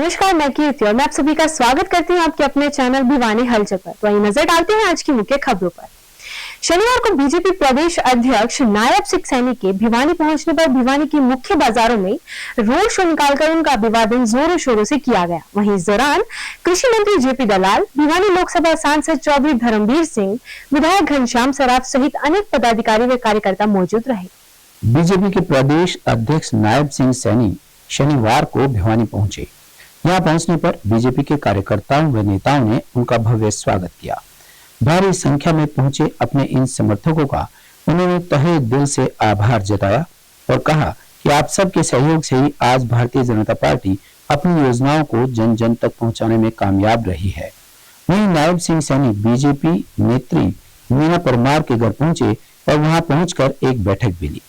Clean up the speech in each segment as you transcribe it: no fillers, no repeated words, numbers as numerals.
नमस्कार, मैं कीर्ति और मैं आप सभी का स्वागत करती हूँ आपके अपने चैनल भिवानी हलचल पर। तो वही नजर डालते हैं आज की मुख्य खबरों पर। शनिवार को बीजेपी प्रदेश अध्यक्ष नायब सिंह सैनी के भिवानी पहुंचने पर भिवानी की मुख्य बाजारों में रोड शो निकालकर उनका अभिवादन जोरों शोरों से किया गया। वहीं इस दौरान कृषि मंत्री जेपी दलाल, भिवानी लोकसभा सांसद चौधरी धर्मवीर सिंह, विधायक घनश्याम सराफ सहित अनेक पदाधिकारी व कार्यकर्ता मौजूद रहे। बीजेपी के प्रदेश अध्यक्ष नायब सिंह सैनी शनिवार को भिवानी पहुंचे। यहां पहुंचने पर बीजेपी के कार्यकर्ताओं व नेताओं ने उनका भव्य स्वागत किया। भारी संख्या में पहुंचे अपने इन समर्थकों का उन्होंने तहे दिल से आभार जताया और कहा कि आप सबके सहयोग से ही आज भारतीय जनता पार्टी अपनी योजनाओं को जन जन तक पहुंचाने में कामयाब रही है। वहीं नायब सिंह सैनी बीजेपी नेत्री मीना परमार के घर पहुंचे और वहां पहुंचकर एक बैठक भी ली।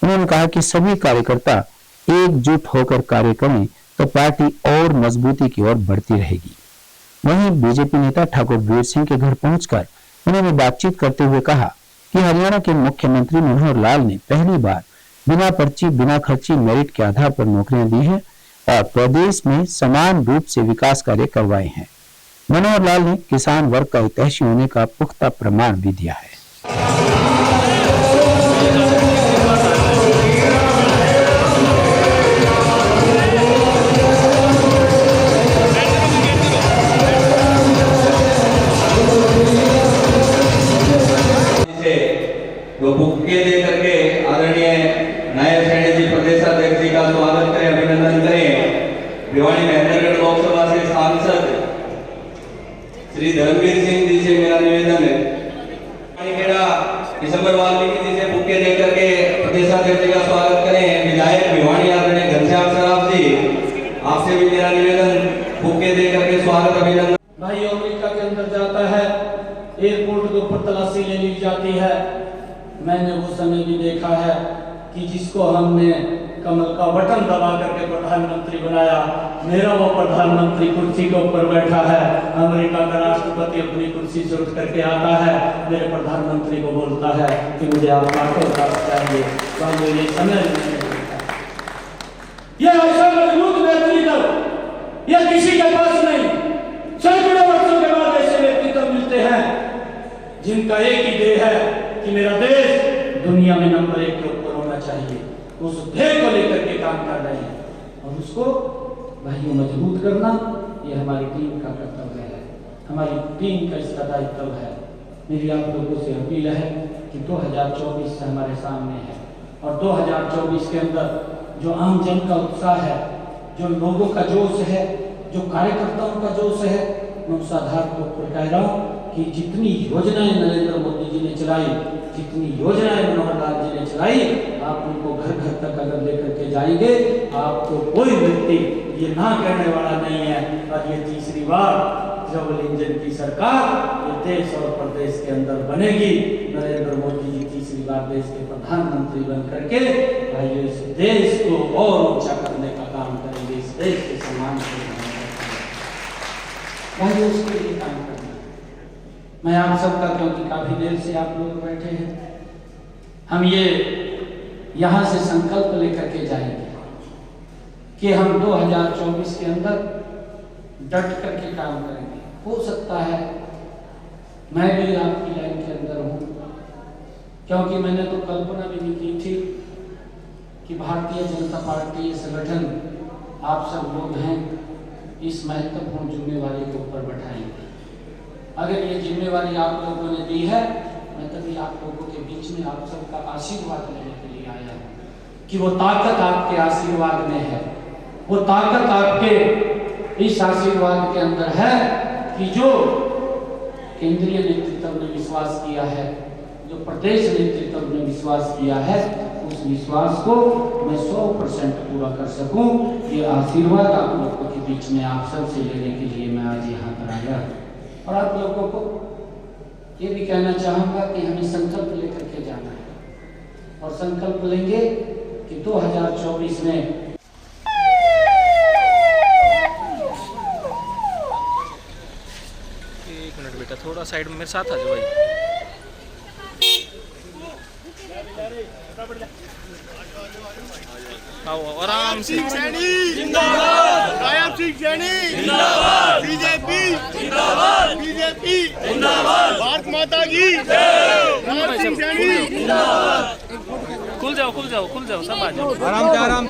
उन्होंने कहा कि सभी कार्यकर्ता एकजुट होकर कार्य करें तो पार्टी और मजबूती की ओर बढ़ती रहेगी। वहीं बीजेपी नेता ठाकुर वीर सिंह के घर पहुंचकर उन्होंने बातचीत करते हुए कहा कि हरियाणा के मुख्यमंत्री मनोहर लाल ने पहली बार बिना पर्ची बिना खर्ची मेरिट के आधार पर नौकरियां दी हैं और प्रदेश में समान रूप से विकास कार्य करवाए हैं। मनोहर लाल ने किसान वर्ग का हितैषी होने का पुख्ता प्रमाण भी दिया है। बुके दे करके आदरणीय नायब सैनी जी प्रदेश अध्यक्ष जी का स्वागत करें, अभिनंदन करें। भिवानी महेंद्रगढ़ लोकसभा से सांसद श्री धर्मवीर सिंह जी से मेरा निवेदन है, दिसंबर वाल्मीकि जी से बुके दे करके प्रदेश अध्यक्ष जी का स्वागत करें। विधायक भिवानी आदरणीय घनश्याम सराफ जी, आपसे भी मेरा निवेदन, बुके दे करके स्वागत अभिनंदन। भाई अमेरिका के अंदर जाता है, एयरपोर्ट के ऊपर तलाशी ले ली जाती है। मैंने वो समय भी देखा है कि जिसको हमने कमल का बटन दबा करके प्रधानमंत्री बनाया, मेरा वो प्रधानमंत्री कुर्सी के ऊपर बैठा है। अमेरिका का राष्ट्रपति अपनी कुर्सी से उठ करके आता है, मेरे प्रधानमंत्री को बोलता है कि मुझे आपका आशीर्वाद चाहिए। तो ये समय ये ऐसा मजबूत नेतृत्व ये किसी के पास नहीं। सैकड़ों वर्षों के बाद ऐसे नेतृत्व मिलते हैं जिनका एक ही ध्येय है कि मेरा देश दुनिया में नंबर 1 के ऊपर होना चाहिए। उस ध्येय को लेकर के काम कर रहे हैं और उसको भाइयों मजबूत करना ये हमारी टीम का कर्तव्य है, हमारी टीम का इसका दायित्व है। मेरी आप लोगों से अपील है कि 2024 हमारे सामने है और 2024 के अंदर जो आम जन का उत्साह है, जो लोगों का जोश है, जो कार्यकर्ताओं का जोश है, मैं उस आधार के ऊपर कह रहा हूँ कि जितनी योजनाएं नरेंद्र मोदी जी ने चलाई, जितनी योजनाएं मनोहर लाल जी ने चलाई, आप उनको घर घर तक अगर लेकर के जाएंगे, आपको कोई व्यक्ति ये ना कहने वाला नहीं है। और ये तीसरी बार डबल इंजन की सरकार ये देश और प्रदेश के अंदर बनेगी। नरेंद्र मोदी जी तीसरी बार देश के प्रधानमंत्री बन करके भाई इस देश को और ऊंचा करने का काम करेंगे, इस देश के सम्मान को भाई उसके लिए काम करेंगे। मैं आप सबका, क्योंकि काफी देर से आप लोग बैठे हैं, हम ये यहाँ से संकल्प लेकर के जाएंगे कि हम 2024 के अंदर डट करके काम करेंगे। हो सकता है मैं भी आपकी लाइन के अंदर हूँ, क्योंकि मैंने तो कल्पना भी नहीं की थी कि भारतीय जनता पार्टी ये संगठन आप सब लोग हैं इस महत्वपूर्ण जिम्मेवारी के ऊपर बैठाएंगे। अगर ये जिम्मेवारी आप लोगों ने दी है, मैं तभी आप लोगों के बीच में आप सबका आशीर्वाद लेने के लिए आया हूँ कि वो ताकत आपके आशीर्वाद में है, वो ताकत आपके इस आशीर्वाद के अंदर है कि जो केंद्रीय नेतृत्व ने विश्वास किया है, जो प्रदेश नेतृत्व ने विश्वास किया है, उस विश्वास को मैं 100% पूरा कर सकूं। ये आशीर्वाद आप लोगों के बीच में आप सब से लेने के लिए मैं आज यहाँ पर आया और आप लोगों को ये भी कहना चाहूँगा कि हमें संकल्प लेकर के जाना है और संकल्प लेंगे कि 2024 में एक मिनट बेटा, थोड़ा साइड में मेरे साथ आ जाओ भाई। आओ आराम से। सिंह सैनी जिंदाबाद, बीजेपी जिंदाबाद, बीजेपी जिंदाबाद, भारत माता की जय, नायब सिंह सैनी जिंदाबाद। खुल जाओ सब आ जाओ। आराम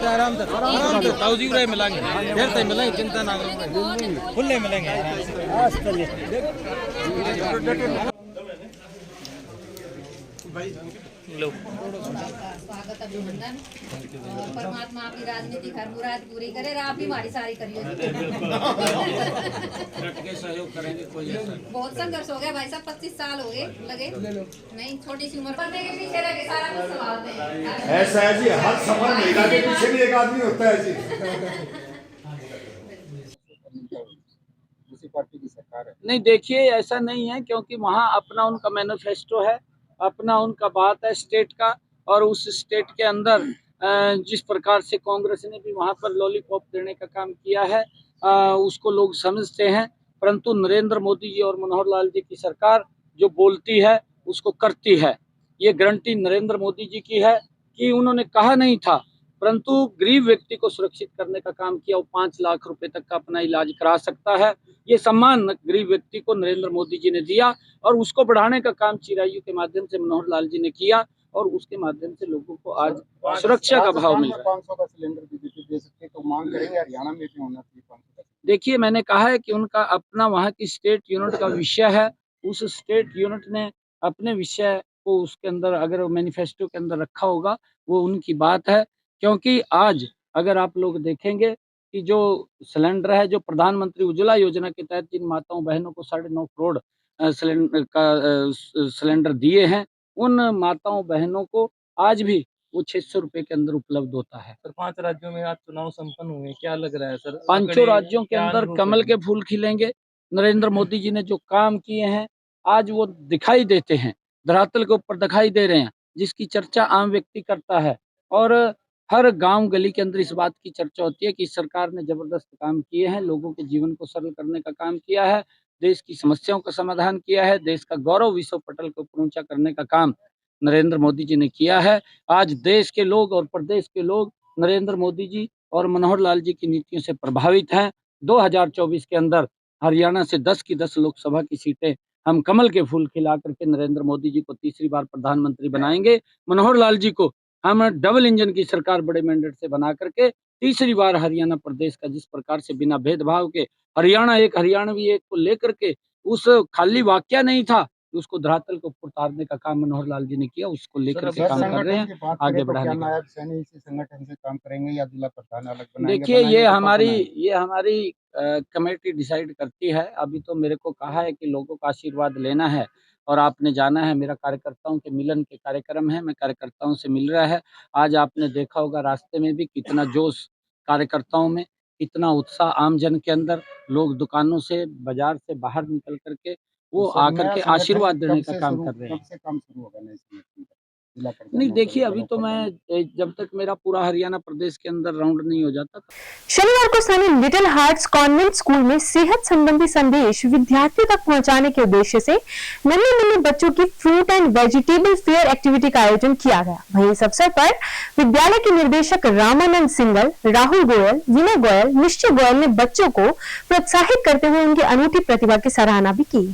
से ताऊजी रहे मिलेंगे, देर तक मिलेंगे, चिंता ना करो, खुले मिलेंगे। लो स्वागत अभिनंदन और परमात्मा आपकी राजनीति हर मुराद पूरी करे, आप भी हमारी सारी करिए। सहयोग करेंगे, कोई बहुत संघर्ष हो गया भाई साहब, 25 साल हो गए लगे, नहीं छोटी सी उम्र पर के पीछे रह के सारा कुछ संभालते हैं। ऐसा है जी, हर सफल महिला के पीछे भी एक आदमी होता है जी। उसी पार्टी की सरकार है। नहीं, देखिए ऐसा नहीं है, क्योंकि वहाँ अपना उनका मैनिफेस्टो है, अपना उनका बात है स्टेट का, और उस स्टेट के अंदर जिस प्रकार से कांग्रेस ने भी वहाँ पर लॉलीपॉप देने का काम किया है उसको लोग समझते हैं, परंतु नरेंद्र मोदी जी और मनोहर लाल जी की सरकार जो बोलती है उसको करती है। ये गारंटी नरेंद्र मोदी जी की है कि उन्होंने कहा नहीं था, परंतु गरीब व्यक्ति को सुरक्षित करने का काम किया। वो 5 लाख रुपए तक का अपना इलाज करा सकता है। ये सम्मान गरीब व्यक्ति को नरेंद्र मोदी जी ने दिया, और उसको बढ़ाने का काम चिरायु के माध्यम से मनोहर लाल जी ने किया, और उसके माध्यम से लोगों को आज सुरक्षा का भाव मिल रहा है। 500 का सिलेंडर बीजेपी दे सकती है, तो मांग करेंगे हरियाणा में भी होना चाहिए 500 का। देखिए, मैंने कहा है कि उनका अपना वहाँ की स्टेट यूनिट का विषय है, उस स्टेट यूनिट ने अपने विषय को उसके अंदर अगर मैनिफेस्टो के अंदर रखा होगा, वो उनकी बात है। क्योंकि आज अगर आप लोग देखेंगे कि जो सिलेंडर है, जो प्रधानमंत्री उज्ज्वला योजना के तहत जिन माताओं बहनों को 9.5 करोड़ सिलेंडर दिए हैं, उन माताओं बहनों को आज भी वो 600 रुपए के अंदर उपलब्ध होता है। सर 5 राज्यों में आज चुनाव संपन्न हुए, क्या लग रहा है सर? 5 राज्यों के अंदर कमल के फूल खिलेंगे। नरेंद्र मोदी जी ने जो काम किए हैं आज वो दिखाई देते हैं, धरातल के ऊपर दिखाई दे रहे हैं, जिसकी चर्चा आम व्यक्ति करता है, और हर गांव गली के अंदर इस बात की चर्चा होती है कि इस सरकार ने जबरदस्त काम किए हैं, लोगों के जीवन को सरल करने का काम किया है, देश की समस्याओं का समाधान किया है, देश का गौरव विश्व पटल को ऊंचा करने का काम नरेंद्र मोदी जी ने किया है। आज देश के लोग और प्रदेश के लोग नरेंद्र मोदी जी और मनोहर लाल जी की नीतियों से प्रभावित हैं। 2024 के अंदर हरियाणा से 10 की 10 लोकसभा की सीटें हम कमल के फूल खिला करके नरेंद्र मोदी जी को तीसरी बार प्रधानमंत्री बनाएंगे। मनोहर लाल जी को हम डबल इंजन की सरकार बड़े मैंडेट से बना करके तीसरी बार हरियाणा प्रदेश का जिस प्रकार से बिना भेदभाव के हरियाणा एक हरियाणवी एक को लेकर के उस खाली वाक्य नहीं था, उसको धरातल को उतारने का काम मनोहर लाल जी ने किया, उसको लेकर के काम कर रहे हैं, आगे बढ़ाने का। नायब सैनी इसी संगठन से काम करेंगे या जिला प्रधान अलग बनाएंगे? देखिए, ये हमारी कमेटी डिसाइड करती है। अभी तो मेरे को कहा है कि लोगों का आशीर्वाद लेना है और आपने जाना है। मेरा कार्यकर्ताओं के मिलन के कार्यक्रम है, मैं कार्यकर्ताओं से मिल रहा है। आज आपने देखा होगा रास्ते में भी कितना जोश कार्यकर्ताओं में, कितना उत्साह आम जन के अंदर, लोग दुकानों से बाजार से बाहर निकल करके वो आकर के आशीर्वाद देने का काम कर रहे हैं। कब से काम शुरू होगा नए संगठन का? जिला प्रधान नहीं, देखिए, अभी तो मैं जब तक मेरा पूरा हरियाणा प्रदेश के अंदर राउंड नहीं हो जाता। शनिवार को स्थानीय लिटिल हार्ट्स कॉन्वेंट स्कूल में सेहत संबंधी संदेश विद्यार्थियों तक पहुंचाने के उद्देश्य से नन्हे बच्चों की fruit and vegetable fair activity का आयोजन किया गया। वहीं इस अवसर पर विद्यालय के निदेशक रामानंद सिंगल, राहुल गोयल, विनय गोयल, निश्चय गोयल ने बच्चों को प्रोत्साहित करते हुए उनकी अनूठी प्रतिभा की सराहना भी की।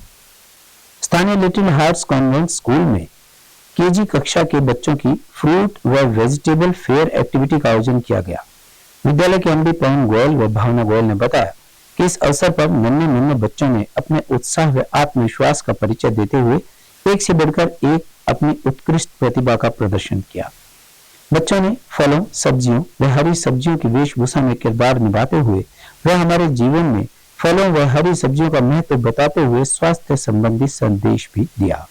स्थानीय लिटिल हार्ट्स कॉन्वेंट स्कूल में केजी कक्षा के बच्चों की फ्रूट व वेजिटेबल फेयर एक्टिविटी का आयोजन किया गया। विद्यालय के एमडी पवन गोयल व भावना गोयल ने बताया कि इस अवसर पर नन्हे बच्चों ने अपने उत्साह व आत्मविश्वास का परिचय देते हुए एक से बढ़कर एक अपनी उत्कृष्ट प्रतिभा का प्रदर्शन किया। बच्चों ने फलों, सब्जियों व हरी सब्जियों की वेशभूषा में किरदार निभाते हुए वह हमारे जीवन में फलों व हरी सब्जियों का महत्व बताते हुए स्वास्थ्य संबंधी संदेश भी दिया।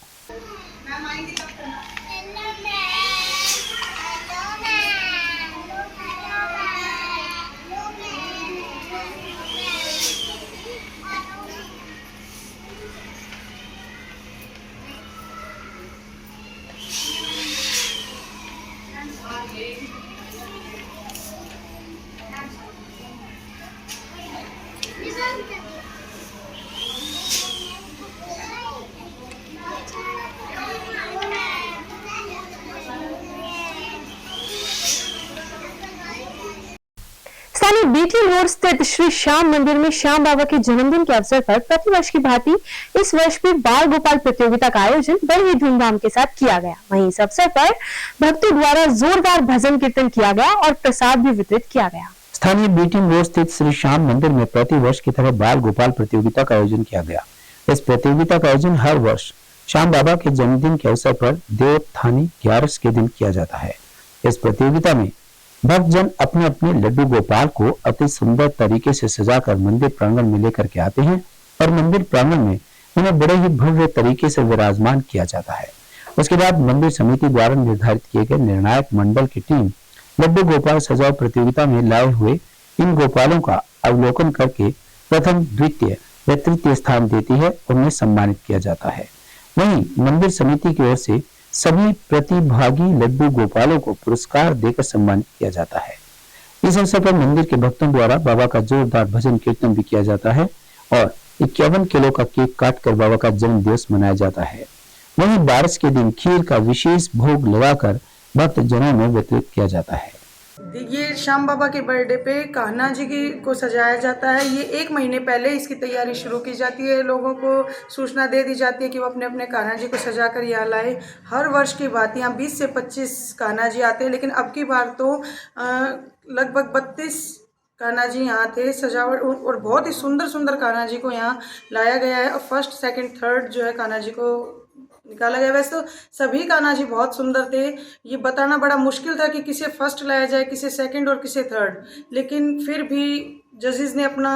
बीटी रोड स्थित श्री श्याम मंदिर में श्याम बाबा के जन्मदिन के अवसर पर प्रतिवर्ष की भांति इस वर्ष भी बाल गोपाल प्रतियोगिता का आयोजन बड़े ही धूमधाम के साथ किया गया। वहीं इस अवसर पर भक्तों द्वारा जोरदार भजन कीर्तन किया गया और प्रसाद भी वितरित किया गया। स्थानीय बीटी रोड स्थित श्री श्याम मंदिर में प्रति वर्ष की तरह बाल गोपाल प्रतियोगिता का आयोजन किया गया। इस प्रतियोगिता का आयोजन हर वर्ष श्याम बाबा के जन्मदिन के अवसर पर देवोत्थानी 11 के दिन किया जाता है। इस प्रतियोगिता में भक्तजन अपने अपने लड्डू गोपाल को अति सुंदर तरीके से सजाकर मंदिर प्रांगण में लेकर के आते हैं और मंदिर प्रांगण में उन्हें बड़े ही भव्य तरीके से विराजमान किया जाता है। उसके बाद मंदिर समिति द्वारा निर्धारित किए गए निर्णायक मंडल की टीम लड्डू गोपाल सजाओ प्रतियोगिता में लाए हुए इन गोपालों का अवलोकन करके प्रथम, द्वितीय व तृतीय स्थान देती है, उन्हें सम्मानित किया जाता है। वहीं मंदिर समिति की ओर से सभी प्रतिभागी लड्डू गोपालों को पुरस्कार देकर सम्मानित किया जाता है। इस अवसर पर मंदिर के भक्तों द्वारा बाबा का जोरदार भजन कीर्तन भी किया जाता है और 51 किलो का केक काटकर बाबा का जन्म दिवस मनाया जाता है। वहीं 12 के दिन खीर का विशेष भोग लगाकर भक्त जनों में वितरित किया जाता है। ये श्याम बाबा के बर्थडे पे कान्हा जी को सजाया जाता है। ये 1 महीने पहले इसकी तैयारी शुरू की जाती है। लोगों को सूचना दे दी जाती है कि वो अपने अपने कान्हा जी को सजा कर यहाँ लाए। हर वर्ष की बात यहाँ 20 से 25 कान्हा जी आते हैं, लेकिन अब की बार तो लगभग 32 कान्हा जी यहाँ थे सजावट, और बहुत ही सुंदर सुंदर कान्हा जी को यहाँ लाया गया है। और फर्स्ट, सेकंड, थर्ड जो है कान्हा जी को निकाला गया। वैसे तो सभी कान्हा जी बहुत सुंदर थे। ये बताना बड़ा मुश्किल था कि किसे फर्स्ट लाया जाए, किसे सेकंड और किसे थर्ड, लेकिन फिर भी जजेस ने अपना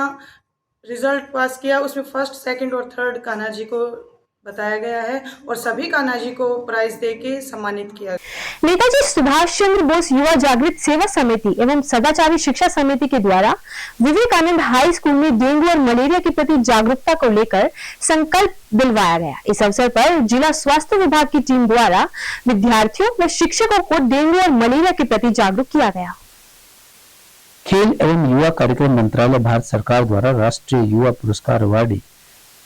रिजल्ट पास किया। उसमें फर्स्ट, सेकंड और थर्ड कान्हा जी को बताया गया है और सभी कान्हा जी को प्राइज देके सम्मानित किया। नेताजी सुभाष चंद्र बोस युवा जागृत सेवा समिति एवं सदाचारी शिक्षा समिति के द्वारा विवेकानंद हाई स्कूल में डेंगू और मलेरिया के प्रति जागरूकता को लेकर संकल्प दिलवाया गया। इस अवसर पर जिला स्वास्थ्य विभाग की टीम द्वारा विद्यार्थियों व शिक्षकों को डेंगू और मलेरिया के प्रति जागरूक किया गया। खेल एवं युवा कार्यक्रम मंत्रालय भारत सरकार द्वारा राष्ट्रीय युवा पुरस्कार अवार्डी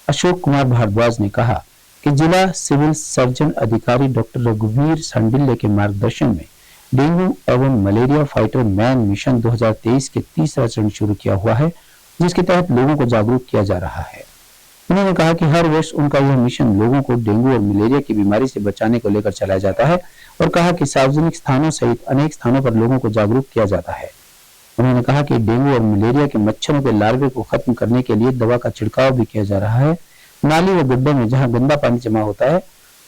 अशोक कुमार भारद्वाज ने कहा कि जिला सिविल सर्जन अधिकारी डॉक्टर रघुवीर सांडिल्य के मार्गदर्शन में डेंगू एवं मलेरिया फाइटर मैन मिशन 2023 के तीसरा चरण शुरू किया हुआ है, जिसके तहत लोगों को जागरूक किया जा रहा है। उन्होंने कहा कि हर वर्ष उनका यह मिशन लोगों को डेंगू और मलेरिया की बीमारी से बचाने को लेकर चलाया जाता है और कहा कि सार्वजनिक स्थानों सहित अनेक स्थानों पर लोगों को जागरूक किया जाता है। उन्होंने कहा कि डेंगू और मलेरिया के मच्छरों के लार्वे को खत्म करने के लिए दवा का छिड़काव भी किया जा रहा है। नाली व गड्ढे में जहां गंदा पानी जमा होता है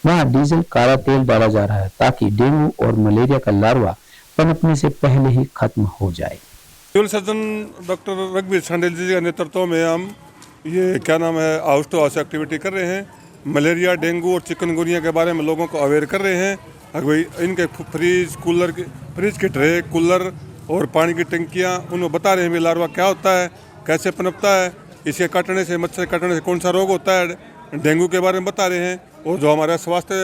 वहां डीजल काला तेल डाला जा रहा है ताकि डेंगू और मलेरिया का लार्वा पनपने से पहले ही खत्म हो जाए। सिविल सर्जन डॉक्टर रघुवीर सांडिल्य जी के नेतृत्व में हम ये हाउस टू हाउस एक्टिविटी कर रहे हैं। मलेरिया, डेंगू और चिकनगुनिया के बारे में लोगों को अवेयर कर रहे हैं। इनके फ्रिज के ट्रे, कूलर और पानी की टंकियाँ उनको बता रहे हैं लार्वा क्या होता है, कैसे पनपता है, इसे काटने से, मच्छर काटने से कौन सा रोग होता है, डेंगू के बारे में बता रहे हैं। और जो हमारा स्वास्थ्य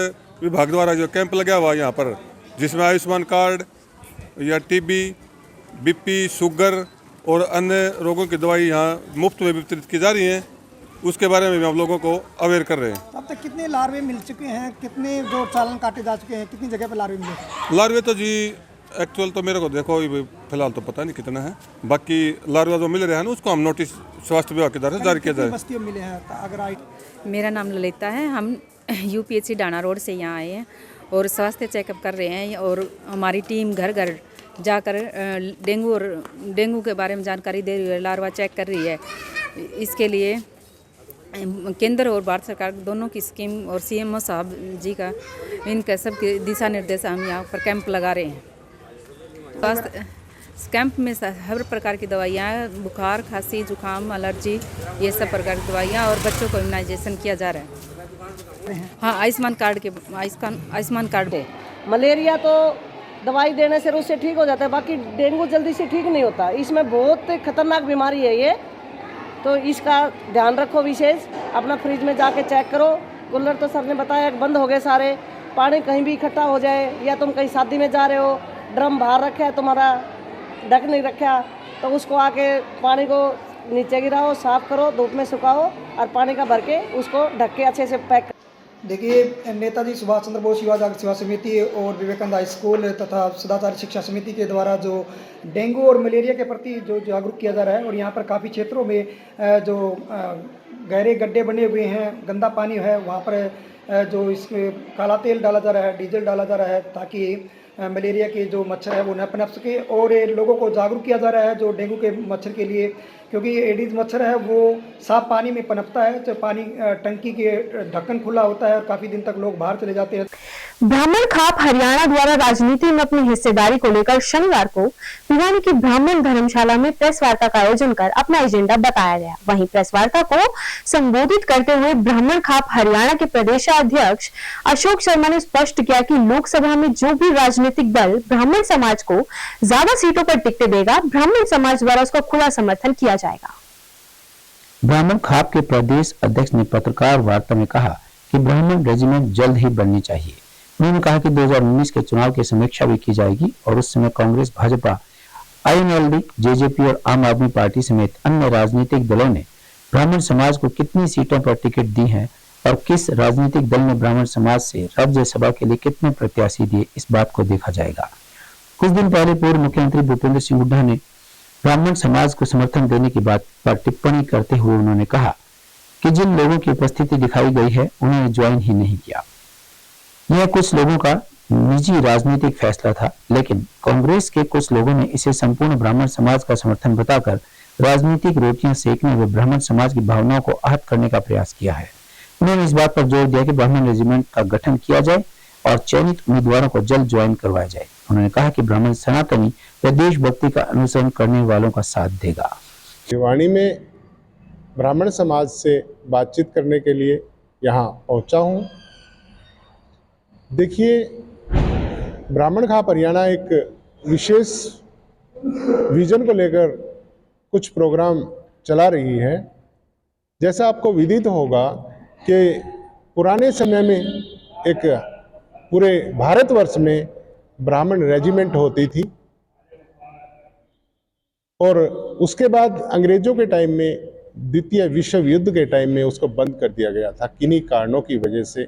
विभाग द्वारा जो कैंप लगा हुआ है यहाँ पर, जिसमें आयुष्मान कार्ड या टीबी, बीपी, शुगर और अन्य रोगों की दवाई यहाँ मुफ्त में वितरित की जा रही हैं, उसके बारे में भी हम लोगों को अवेयर कर रहे हैं। अब तक कितने लार्वे मिल चुके हैं, कितने जो चालान काटे जा चुके हैं, कितनी जगह पर लार्वे मिले? लार्वे तो जी एक्चुअल तो मेरे को देखो फिलहाल तो पता नहीं कितना है, बाकी लार्वा जो मिल रहे हैं ना उसको हम नोटिस स्वास्थ्य विभाग की तरफ से जारी किया जाए। बस्तियों मिले हैं अगर मेरा नाम ललिता है। हम यूपीएससी डाना रोड से यहाँ आए हैं और स्वास्थ्य चेकअप कर रहे हैं और हमारी टीम घर घर जाकर डेंगू के बारे में जानकारी दे रही है, लार्वा चेक कर रही है। इसके लिए केंद्र और भारत सरकार दोनों की स्कीम और सीएमओ साहब जी का इनका सबके दिशा निर्देश हम यहाँ पर कैंप लगा रहे हैं। स्वास्थ्य कैंप में हर प्रकार की दवाइयाँ, बुखार, खांसी, जुकाम, एलर्जी, ये सब प्रकार की दवाइयाँ और बच्चों को इम्यूनाइजेशन किया जा रहा है। हाँ, आयुष्मान कार्ड दे। मलेरिया तो दवाई देने से उससे ठीक हो जाता है, बाकी डेंगू जल्दी से ठीक नहीं होता। इसमें बहुत खतरनाक बीमारी है ये, तो इसका ध्यान रखो विशेष। अपना फ्रिज में जाके चेक करो। कूलर तो सर ने बताया बंद हो गए सारे। पानी कहीं भी इकट्ठा हो जाए या तुम कहीं शादी में जा रहे हो, ड्रम बाहर रखा है तुम्हारा, ढक नहीं रखा, तो उसको आके पानी को नीचे गिराओ, साफ करो, धूप में सुखाओ और पानी का भर के उसको ढक के अच्छे से पैक। देखिए, नेताजी सुभाष चंद्र बोस युवा जागृति सेवा समिति और विवेकानंद हाई स्कूल तथा सदाचार शिक्षा समिति के द्वारा जो डेंगू और मलेरिया के प्रति जो जागरूक किया जा रहा है, और यहाँ पर काफ़ी क्षेत्रों में जो गहरे गड्ढे बने हुए हैं, गंदा पानी है, वहाँ पर जो इसमें काला तेल डाला जा रहा है, डीजल डाला जा रहा है, ताकि मलेरिया के जो मच्छर है वो न पनप सके। और लोगों को जागरूक किया जा रहा है जो डेंगू के मच्छर के लिए, क्योंकि एडिस मच्छर है वो साफ पानी में पनपता है, तो पानी टंकी के ढक्कन खुला होता है और काफ़ी दिन तक लोग बाहर चले जाते हैं। ब्राह्मण खाप हरियाणा द्वारा राजनीति में अपनी हिस्सेदारी को लेकर शनिवार को भिवानी की ब्राह्मण धर्मशाला में प्रेस वार्ता का आयोजन कर अपना एजेंडा बताया गया। वहीं प्रेस वार्ता को संबोधित करते हुए ब्राह्मण खाप हरियाणा के प्रदेशाध्यक्ष अशोक शर्मा ने स्पष्ट किया कि लोकसभा में जो भी राजनीतिक दल ब्राह्मण समाज को ज्यादा सीटों पर टिकट देगा, ब्राह्मण समाज द्वारा उसका खुला समर्थन किया जाएगा। ब्राह्मण खाप के प्रदेश अध्यक्ष ने पत्रकार वार्ता में कहा कि ब्राह्मण रेजिमेंट जल्द ही बननी चाहिए। उन्होंने कहा कि 2019 के चुनाव की समीक्षा भी की जाएगी और उस समय कांग्रेस, भाजपा, INLD, जेजेपी और आम आदमी पार्टी समेत अन्य राजनीतिक दलों ने ब्राह्मण समाज को कितनी सीटों पर टिकट दी हैं और किस राजनीतिक दल ने ब्राह्मण समाज से राज्यसभा के लिए कितने प्रत्याशी दिए, इस बात को देखा जाएगा। कुछ दिन पहले पूर्व मुख्यमंत्री भूपेंद्र सिंह हुड्डा ने ब्राह्मण समाज को समर्थन देने की बात पर टिप्पणी करते हुए उन्होंने कहा कि जिन लोगों की उपस्थिति दिखाई गई है उन्होंने ज्वाइन ही नहीं किया। यह कुछ लोगों का निजी राजनीतिक फैसला था, लेकिन कांग्रेस के कुछ लोगों ने इसे संपूर्ण ब्राह्मण समाज का समर्थन बताकर राजनीतिक रोटियां सेकने व ब्राह्मण समाज की भावनाओं को आहत करने का प्रयास किया है। उन्होंने इस बात पर जोर दिया कि ब्राह्मण रेजिमेंट का गठन किया जाए और चयनित उम्मीदवारों को जल्द ज्वाइन करवाया जाए। उन्होंने कहा कि ब्राह्मण सनातनी व देशभक्ति का अनुसरण करने वालों का साथ देगा। भिवानी में ब्राह्मण समाज से बातचीत करने के लिए यहाँ पहुँचा हूँ। देखिए, ब्राह्मण खाप हरियाणा एक विशेष विजन को लेकर कुछ प्रोग्राम चला रही है। जैसा आपको विदित होगा कि पुराने समय में एक पूरे भारतवर्ष में ब्राह्मण रेजिमेंट होती थी और उसके बाद अंग्रेजों के टाइम में, द्वितीय विश्व युद्ध के टाइम में उसको बंद कर दिया गया था किन्हीं कारणों की वजह से।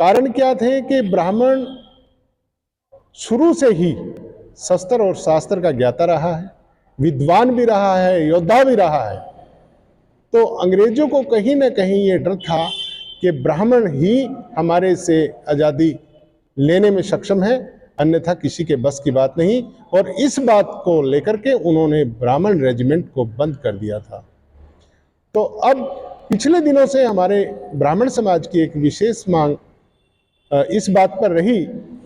कारण क्या थे कि ब्राह्मण शुरू से ही शस्त्र और शास्त्र का ज्ञाता रहा है, विद्वान भी रहा है, योद्धा भी रहा है। तो अंग्रेजों को कहीं ना कहीं ये डर था कि ब्राह्मण ही हमारे से आज़ादी लेने में सक्षम है, अन्यथा किसी के बस की बात नहीं। और इस बात को लेकर के उन्होंने ब्राह्मण रेजिमेंट को बंद कर दिया था। तो अब पिछले दिनों से हमारे ब्राह्मण समाज की एक विशेष मांग इस बात पर रही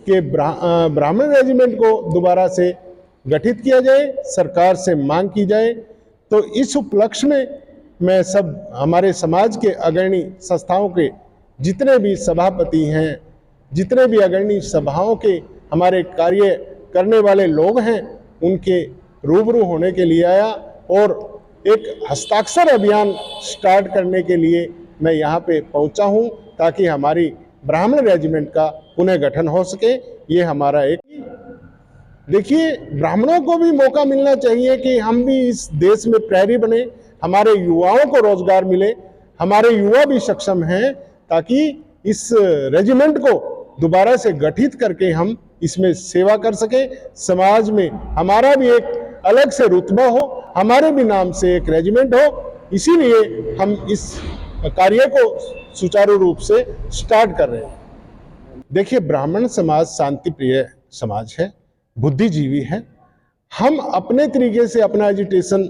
कि ब्राह्मण रेजिमेंट को दोबारा से गठित किया जाए, सरकार से मांग की जाए। तो इस उपलक्ष्य में मैं सब हमारे समाज के अग्रणी संस्थाओं के जितने भी सभापति हैं, जितने भी अग्रणी सभाओं के हमारे कार्य करने वाले लोग हैं, उनके रूबरू होने के लिए आया और एक हस्ताक्षर अभियान स्टार्ट करने के लिए मैं यहाँ पे पहुँचा हूँ, ताकि हमारी ब्राह्मण रेजिमेंट का पुनः गठन हो सके। ये हमारा एक, देखिए, ब्राह्मणों को भी मौका मिलना चाहिए कि हम भी इस देश में प्रहरी बने, हमारे युवाओं को रोजगार मिले, हमारे युवा भी सक्षम हैं, ताकि इस रेजिमेंट को दोबारा से गठित करके हम इसमें सेवा कर सके, समाज में हमारा भी एक अलग से रुतबा हो, हमारे भी नाम से एक रेजिमेंट हो। इसीलिए हम इस कार्य को सुचारू रूप से स्टार्ट कर रहे हैं। देखिए, ब्राह्मण समाज शांति प्रिय समाज है, बुद्धिजीवी है। हम अपने तरीके से अपना एजुटेशन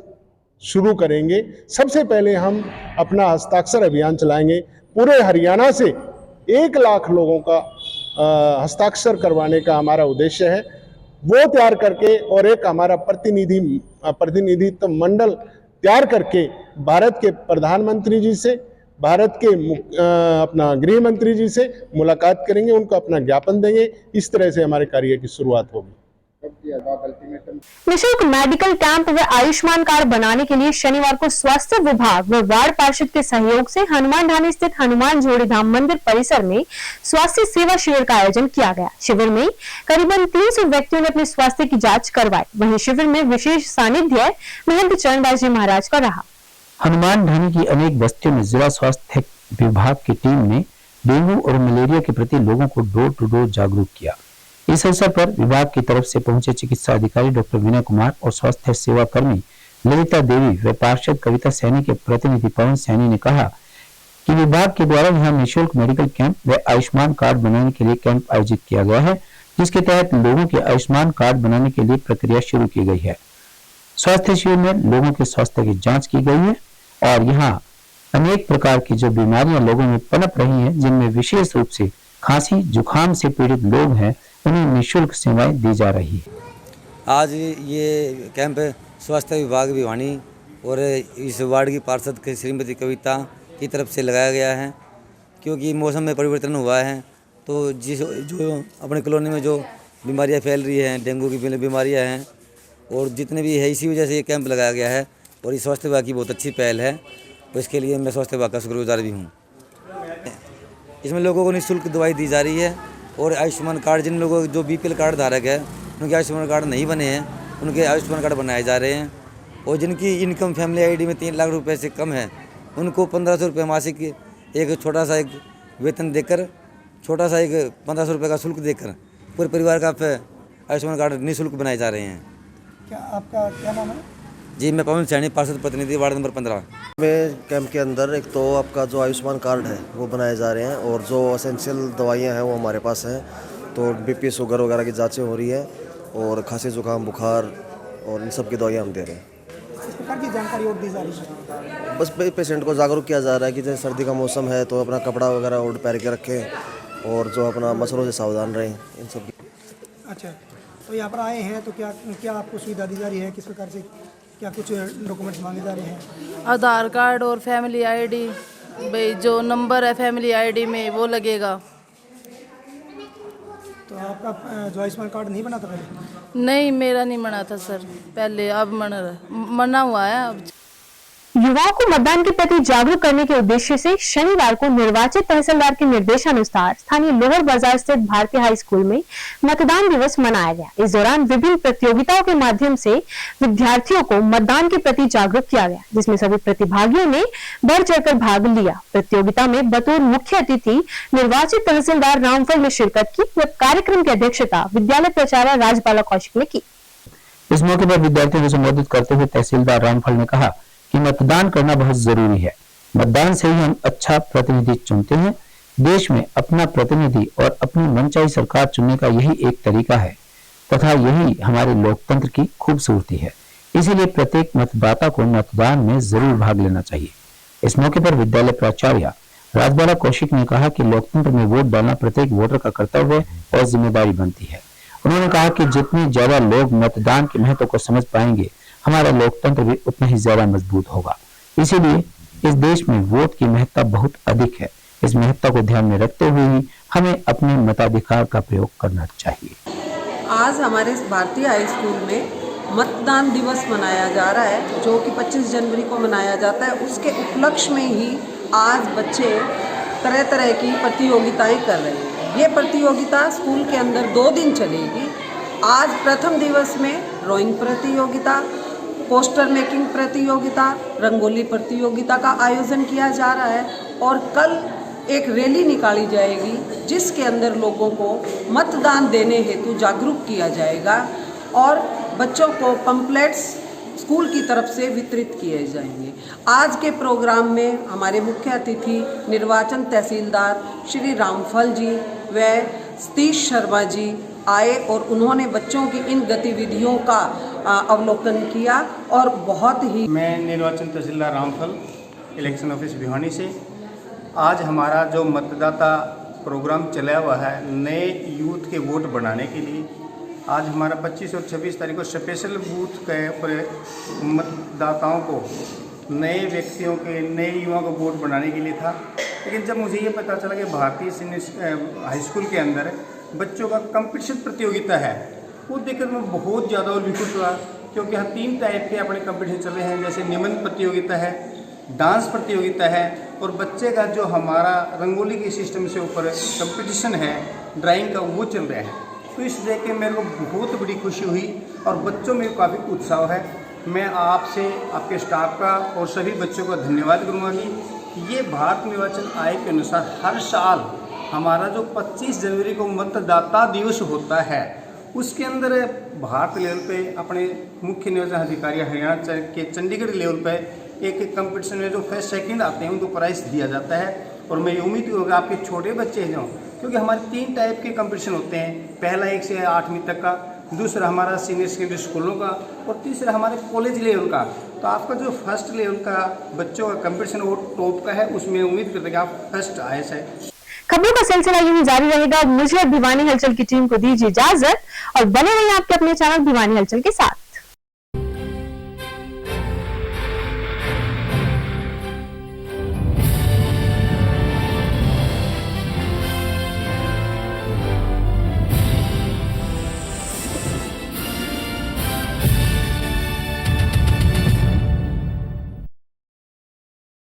शुरू करेंगे। सबसे पहले हम अपना हस्ताक्षर अभियान चलाएंगे। पूरे हरियाणा से 1 लाख लोगों का हस्ताक्षर करवाने का हमारा उद्देश्य है। वो तैयार करके और एक हमारा प्रतिनिधित्व मंडल तैयार करके भारत के प्रधानमंत्री जी से, भारत के अपना गृह मंत्री जी से मुलाकात करेंगे, उनको अपना ज्ञापन देंगे। इस तरह से हमारे कार्य की शुरुआत होगी। निःशुल्क मेडिकल कैंप व आयुष्मान कार्ड बनाने के लिए शनिवार को स्वास्थ्य विभाग व वार्ड पार्षद के सहयोग से हनुमान ढाणी स्थित हनुमान जोड़ी धाम मंदिर परिसर में स्वास्थ्य सेवा शिविर का आयोजन किया गया। शिविर में करीबन 300 व्यक्तियों ने अपने स्वास्थ्य की जांच करवाई। वहीं शिविर में विशेष सानिध्य महंत चरणदास जी महाराज का रहा। हनुमान ढाणी की अनेक बस्तियों में जिला स्वास्थ्य विभाग की टीम ने डेंगू और मलेरिया के प्रति लोगों को डोर टू डोर जागरूक किया। इस अवसर पर विभाग की तरफ से पहुंचे चिकित्सा अधिकारी डॉक्टर विनय कुमार और स्वास्थ्य सेवा कर्मी ललिता देवी व पार्षद कविता सैनी के प्रतिनिधि पवन सैनी ने कहा कि विभाग के द्वारा यहाँ निःशुल्क मेडिकल कैंप व आयुष्मान कार्ड बनाने के लिए कैंप आयोजित किया गया है, जिसके तहत लोगों के आयुष्मान कार्ड बनाने के लिए प्रक्रिया शुरू की गई है। स्वास्थ्य शिविर में लोगों के स्वास्थ्य की जांच की गई है और यहाँ अनेक प्रकार की जो बीमारियां लोगों में पनप रही हैं, जिनमें विशेष रूप से खांसी जुकाम से पीड़ित लोग हैं, उन्हें निःशुल्क सेवाएं दी जा रही है। आज ये कैंप स्वास्थ्य विभाग भिवानी और इस वार्ड की पार्षद श्रीमती कविता की तरफ से लगाया गया है, क्योंकि मौसम में परिवर्तन हुआ है तो जो अपने कॉलोनी में जो बीमारियां फैल रही हैं, डेंगू की बीमारियां हैं और जितने भी है, इसी वजह से ये कैंप लगाया गया है और ये स्वास्थ्य विभाग की बहुत अच्छी पहल है, तो इसके लिए मैं स्वास्थ्य विभाग का शुक्रगुजार भी हूँ। इसमें लोगों को निःशुल्क दवाई दी जा रही है और आयुष्मान कार्ड जिन लोगों को जो BPL कार्ड धारक है उनके आयुष्मान कार्ड नहीं बने हैं, उनके आयुष्मान कार्ड बनाए जा रहे हैं और जिनकी इनकम फैमिली ID में 3 लाख रुपए से कम है उनको 1500 रुपये मासिक एक छोटा सा एक वेतन देकर, छोटा सा एक 1500 रुपये का शुल्क देकर पूरे परिवार का आयुष्मान कार्ड निःशुल्क बनाए जा रहे हैं। क्या आपका क्या नाम है? जी, मैं पवन सैनी, पार्षद प्रतिनिधि, वार्ड नंबर 15। में कैंप के अंदर एक तो आपका जो आयुष्मान कार्ड है वो बनाए जा रहे हैं और जो एसेंशियल दवाइयां हैं वो हमारे पास हैं, तो BP शुगर वगैरह की जांचें हो रही है और खांसी जुकाम बुखार और इन सब की दवाइयाँ हम दे रहे हैं। इस प्रकार की जानकारी और दी जा रही है? बस पेशेंट को जागरूक किया जा रहा है कि जैसे सर्दी का मौसम है तो अपना कपड़ा वगैरह ओढ़ पहन के रखें और जो अपना मच्छरों से सावधान रहें, इन सब की। अच्छा, तो यहाँ पर आए हैं तो क्या क्या आपको सुविधा दी जा रही है? किस प्रकार से क्या कुछ डॉक्यूमेंट्स मांगे जा रहे हैं? आधार कार्ड और फैमिली ID, भाई जो नंबर है फैमिली ID में वो लगेगा। तो आपका जो आयुष्मान कार्ड नहीं बना था पहले? नहीं, मेरा नहीं बना था सर पहले, अब मना हुआ है। अब युवाओं को मतदान के प्रति जागरूक करने के उद्देश्य से शनिवार को निर्वाचित तहसीलदार के निर्देशानुसार स्थानीय लोहर बाजार स्थित भारतीय हाई स्कूल में मतदान दिवस मनाया गया। इस दौरान विभिन्न प्रतियोगिताओं के माध्यम से विद्यार्थियों को मतदान के प्रति जागरूक किया गया, जिसमें सभी प्रतिभागियों ने बढ़ चढ़कर भाग लिया। प्रतियोगिता में बतौर मुख्य अतिथि निर्वाचित तहसीलदार रामफल ने शिरकत की। कार्यक्रम की अध्यक्षता विद्यालय प्राचार्य राजबाला कौशिक ने की। इस मौके पर विद्यार्थियों को संबोधित करते हुए तहसीलदार रामफल ने कहा कि मतदान करना बहुत जरूरी है। मतदान से ही हम अच्छा प्रतिनिधि चुनते हैं। देश में अपना प्रतिनिधि और अपनी मनचाही सरकार चुनने का यही एक तरीका है तथा यही हमारे लोकतंत्र की खूबसूरती है। इसीलिए प्रत्येक मतदाता को मतदान में जरूर भाग लेना चाहिए। इस मौके पर विद्यालय प्राचार्य राजबाला कौशिक ने कहा कि लोकतंत्र में वोट डालना प्रत्येक वोटर का कर्तव्य और जिम्मेदारी बनती है। उन्होंने कहा कि जितने ज्यादा लोग मतदान के महत्व को समझ पाएंगे, हमारा लोकतंत्र भी उतना ही ज्यादा मजबूत होगा। इसीलिए इस देश में वोट की महत्ता बहुत अधिक है। इस महत्ता को ध्यान में रखते हुए ही हमें अपने मताधिकार का प्रयोग करना चाहिए। आज हमारे भारतीय हाई स्कूल में मतदान दिवस मनाया जा रहा है, जो कि 25 जनवरी को मनाया जाता है। उसके उपलक्ष्य में ही आज बच्चे तरह तरह की प्रतियोगिताएं कर रहे हैं। ये प्रतियोगिता स्कूल के अंदर 2 दिन चलेगी। आज प्रथम दिवस में ड्राइंग प्रतियोगिता, पोस्टर मेकिंग प्रतियोगिता, रंगोली प्रतियोगिता का आयोजन किया जा रहा है और कल एक रैली निकाली जाएगी, जिसके अंदर लोगों को मतदान देने हेतु जागरूक किया जाएगा और बच्चों को पंपलेट्स स्कूल की तरफ से वितरित किए जाएंगे। आज के प्रोग्राम में हमारे मुख्य अतिथि निर्वाचन तहसीलदार श्री रामफल जी व सतीश शर्मा जी आए और उन्होंने बच्चों की इन गतिविधियों का अवलोकन किया और बहुत ही। मैं निर्वाचन तहसीलदार रामफल, इलेक्शन ऑफिस भिवानी से। आज हमारा जो मतदाता प्रोग्राम चला हुआ है नए यूथ के वोट बनाने के लिए, आज हमारा 25 और 26 तारीख को स्पेशल बूथ के पर मतदाताओं को, नए व्यक्तियों के, नए युवाओं को वोट बनाने के लिए था। लेकिन जब मुझे ये पता चला कि भारतीय सीनियर हाई स्कूल के अंदर बच्चों का कंपटीशन प्रतियोगिता है, वो देखकर मैं बहुत ज़्यादा उल्लिखित हुआ, क्योंकि यहाँ 3 टाइप के अपने कंपटीशन चल रहे हैं, जैसे निबंध प्रतियोगिता है, डांस प्रतियोगिता है और बच्चे का जो हमारा रंगोली के सिस्टम से ऊपर कंपटीशन है ड्राइंग का, वो चल रहा है। तो इस देख के मेरे को बहुत बड़ी खुशी हुई और बच्चों में काफ़ी उत्साह है। मैं आपसे, आपके स्टाफ का और सभी बच्चों का धन्यवाद करूँगा कि ये भारत निर्वाचन आयोग के अनुसार हर साल हमारा जो 25 जनवरी को मतदाता दिवस होता है उसके अंदर भारत लेवल पे अपने मुख्य निर्वाचन अधिकारी हरियाणा के चंडीगढ़ लेवल पे एक कंपटीशन में जो फर्स्ट सेकंड आते हैं उनको प्राइज दिया जाता है। और मैं उम्मीद करूँगा आपके छोटे बच्चे हैं जो, क्योंकि हमारे 3 टाइप के कंपटीशन होते हैं, पहला 1 से 8वीं तक का, दूसरा हमारा सीनियर सेकेंडरी स्कूलों का और तीसरा हमारे कॉलेज लेवल का। तो आपका जो फर्स्ट लेवल का बच्चों का कंपटीशन वो टॉप का है, उसमें उम्मीद करते हैं कि आप फर्स्ट आए हैं। खबरों का सिलसिला यूं ही जारी रहेगा। मुझे भिवानी हलचल की टीम को दीजिए इजाजत और बने रहिए आपके अपने चैनल भिवानी हलचल के साथ।